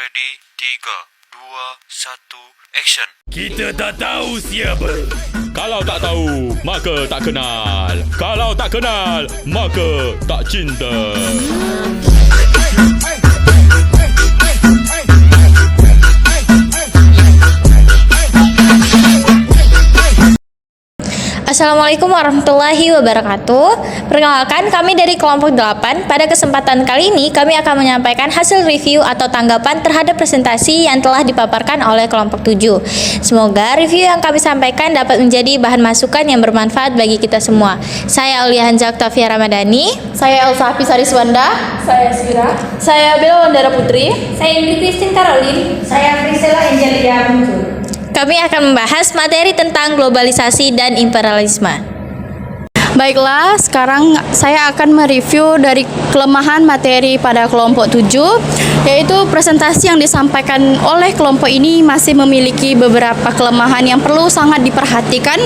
Ready, 3, 2, 1, action. Kita tak tahu siapa. Kalau tak tahu, maka tak kenal. Kalau tak kenal, maka tak cinta. Assalamualaikum warahmatullahi wabarakatuh. Perkenalkan, kami dari kelompok 8. Pada kesempatan kali ini kami akan menyampaikan hasil review atau tanggapan terhadap presentasi yang telah dipaparkan oleh kelompok 7. Semoga review yang kami sampaikan dapat menjadi bahan masukan yang bermanfaat bagi kita semua. Saya Aulia Hanja Oktavia Ramadhani. Saya Elsa Hafiz Wanda. Saya Sira. Saya Bella Wandara Putri. Saya Indri Christine Caroline. Saya Priscilla Angelia Muncul. Kami akan membahas materi tentang globalisasi dan imperialisme. Baiklah, sekarang saya akan mereview dari kelemahan materi pada kelompok 7, yaitu presentasi yang disampaikan oleh kelompok ini masih memiliki beberapa kelemahan yang perlu sangat diperhatikan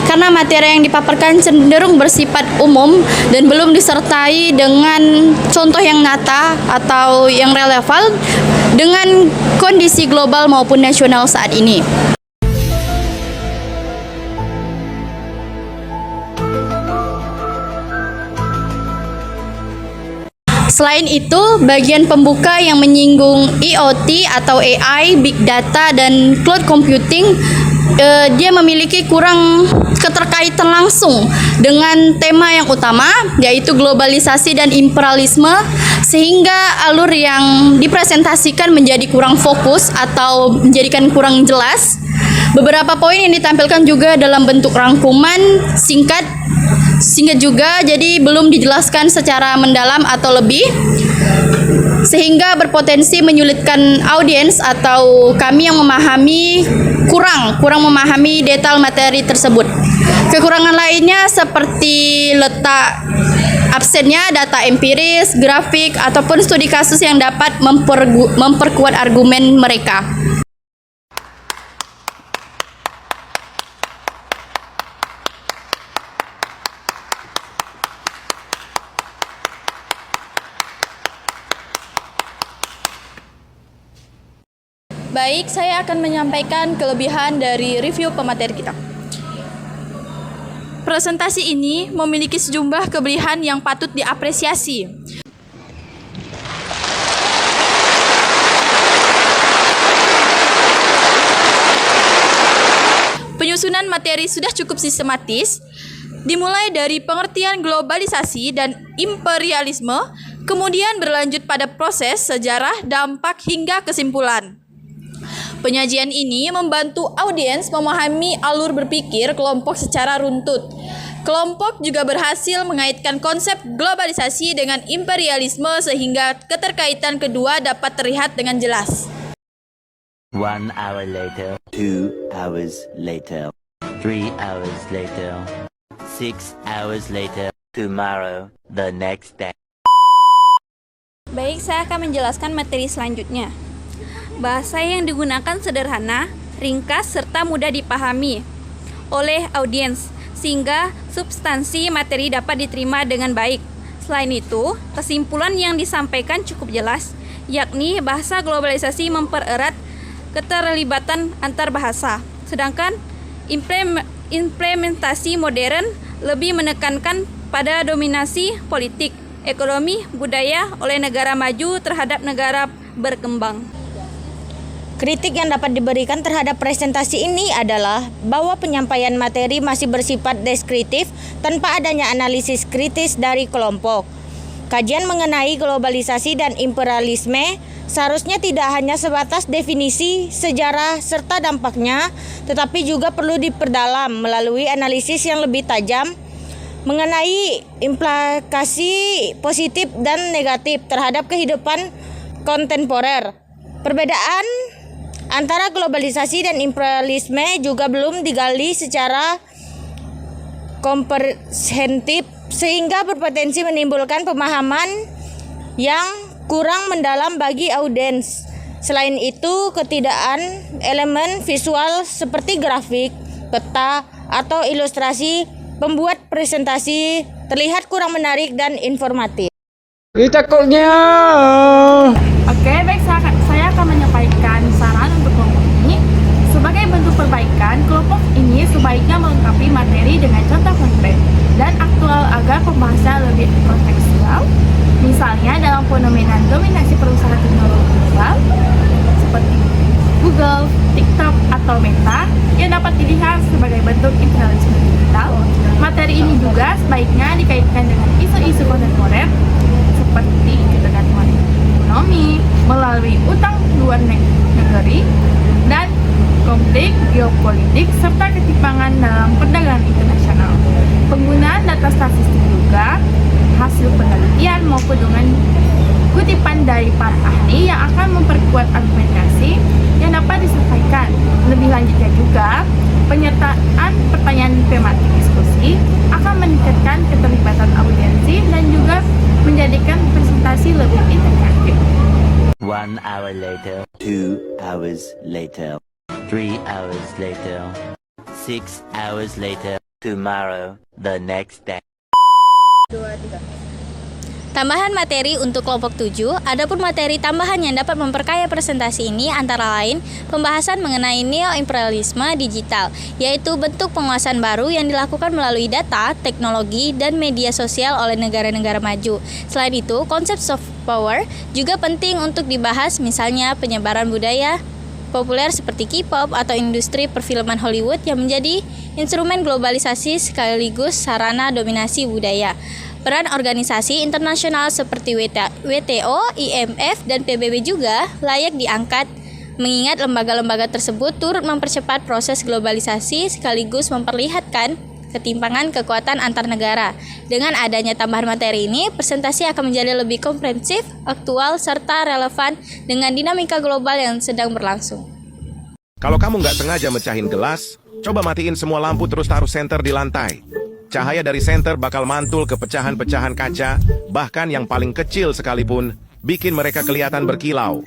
karena materi yang dipaparkan cenderung bersifat umum dan belum disertai dengan contoh yang nyata atau yang relevan dengan kondisi global maupun nasional saat ini. Selain itu, bagian pembuka yang menyinggung IoT atau AI, Big Data, dan Cloud Computing, dia memiliki kurang keterkaitan langsung dengan tema yang utama, yaitu globalisasi dan imperialisme, sehingga alur yang dipresentasikan menjadi kurang fokus atau menjadikan kurang jelas. Beberapa poin yang ditampilkan juga dalam bentuk rangkuman singkat juga, jadi belum dijelaskan secara mendalam atau lebih, sehingga berpotensi menyulitkan audiens atau kami yang memahami kurang memahami detail materi tersebut. Kekurangan lainnya seperti letak absennya data empiris, grafik, ataupun studi kasus yang dapat memperkuat argumen mereka. Baik, saya akan menyampaikan kelebihan dari review pemateri kita. Presentasi ini memiliki sejumlah kelebihan yang patut diapresiasi. Penyusunan materi sudah cukup sistematis, dimulai dari pengertian globalisasi dan imperialisme, kemudian berlanjut pada proses, sejarah, dampak, hingga kesimpulan. Penyajian ini membantu audiens memahami alur berpikir kelompok secara runtut. Kelompok juga berhasil mengaitkan konsep globalisasi dengan imperialisme sehingga keterkaitan kedua dapat terlihat dengan jelas. 1 hour later, 2 hours later, 3 hours later, 6 hours later, tomorrow, the next day. Baik, saya akan menjelaskan materi selanjutnya. Bahasa yang digunakan sederhana, ringkas, serta mudah dipahami oleh audiens, sehingga substansi materi dapat diterima dengan baik. Selain itu, kesimpulan yang disampaikan cukup jelas, yakni bahasa globalisasi mempererat keterlibatan antar bahasa, sedangkan implementasi modern lebih menekankan pada dominasi politik, ekonomi, budaya oleh negara maju terhadap negara berkembang. Kritik yang dapat diberikan terhadap presentasi ini adalah bahwa penyampaian materi masih bersifat deskriptif tanpa adanya analisis kritis dari kelompok. Kajian mengenai globalisasi dan imperialisme seharusnya tidak hanya sebatas definisi, sejarah, serta dampaknya, tetapi juga perlu diperdalam melalui analisis yang lebih tajam mengenai implikasi positif dan negatif terhadap kehidupan kontemporer. Perbedaan antara globalisasi dan imperialisme juga belum digali secara komprehensif sehingga berpotensi menimbulkan pemahaman yang kurang mendalam bagi audiens. Selain itu, ketidakan elemen visual seperti grafik, peta, atau ilustrasi membuat presentasi terlihat kurang menarik dan informatif. Oke, baik, saya akan menyampaikan sebaiknya dikaitkan dengan isu-isu kontemporer seperti ketergantungan ekonomi melalui utang luar negeri dan konflik geopolitik serta ketimpangan dalam perdagangan internasional. Penggunaan data statistik juga hasil penelitian maupun dengan kutipan dari para ahli yang akan memperkuat argumentasi yang dapat disampaikan. Lebih lanjutnya juga, penyertaan pertanyaan tematik diskusi akan meningkatkan keterlibatan audiensi dan juga menjadikan presentasi lebih interaktif. 1 hour later, 2 hours later, 3 hours later, 6 hours later, tomorrow, the next day. Tambahan materi untuk kelompok 7, adapun materi tambahan yang dapat memperkaya presentasi ini antara lain pembahasan mengenai neo-imperialisme digital, yaitu bentuk penguasaan baru yang dilakukan melalui data, teknologi, dan media sosial oleh negara-negara maju. Selain itu, konsep soft power juga penting untuk dibahas, misalnya penyebaran budaya populer seperti K-pop atau industri perfilman Hollywood yang menjadi instrumen globalisasi sekaligus sarana dominasi budaya. Peran organisasi internasional seperti WTO, IMF, dan PBB juga layak diangkat, mengingat lembaga-lembaga tersebut turut mempercepat proses globalisasi sekaligus memperlihatkan ketimpangan kekuatan antar negara. Dengan adanya tambahan materi ini, presentasi akan menjadi lebih komprehensif, aktual, serta relevan dengan dinamika global yang sedang berlangsung. Kalau kamu nggak sengaja mecahin gelas, coba matiin semua lampu terus taruh senter di lantai. Cahaya dari senter bakal mantul ke pecahan-pecahan kaca, bahkan yang paling kecil sekalipun, bikin mereka kelihatan berkilau.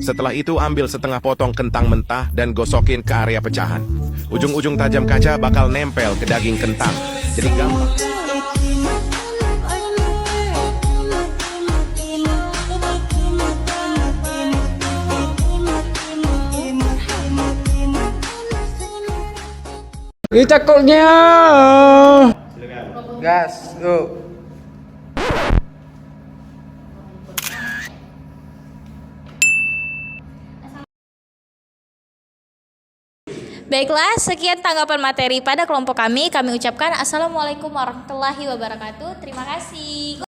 Setelah itu ambil setengah potong kentang mentah dan gosokin ke area pecahan. Ujung-ujung tajam kaca bakal nempel ke daging kentang. Jadi gampang. Ini takutnya. Gas, yuk. Baiklah, sekian tanggapan materi pada kelompok kami. Kami ucapkan Assalamualaikum warahmatullahi wabarakatuh. Terima kasih.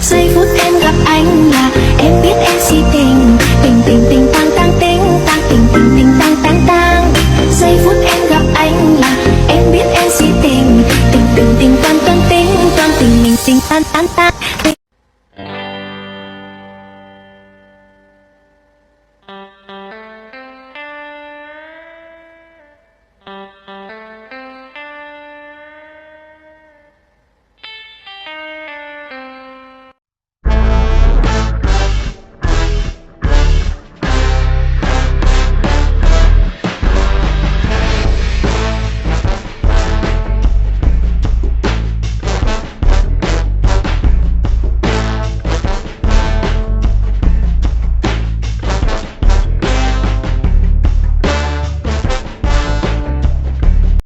Giây phút em gặp anh là em biết em si tình. Tình tình tình tang tang tình tang tình tình tình tang tang tang. Giây phút em gặp anh là em biết em si tình. Tình tình tình toan toan tình toan tình mình tình tan tan tan.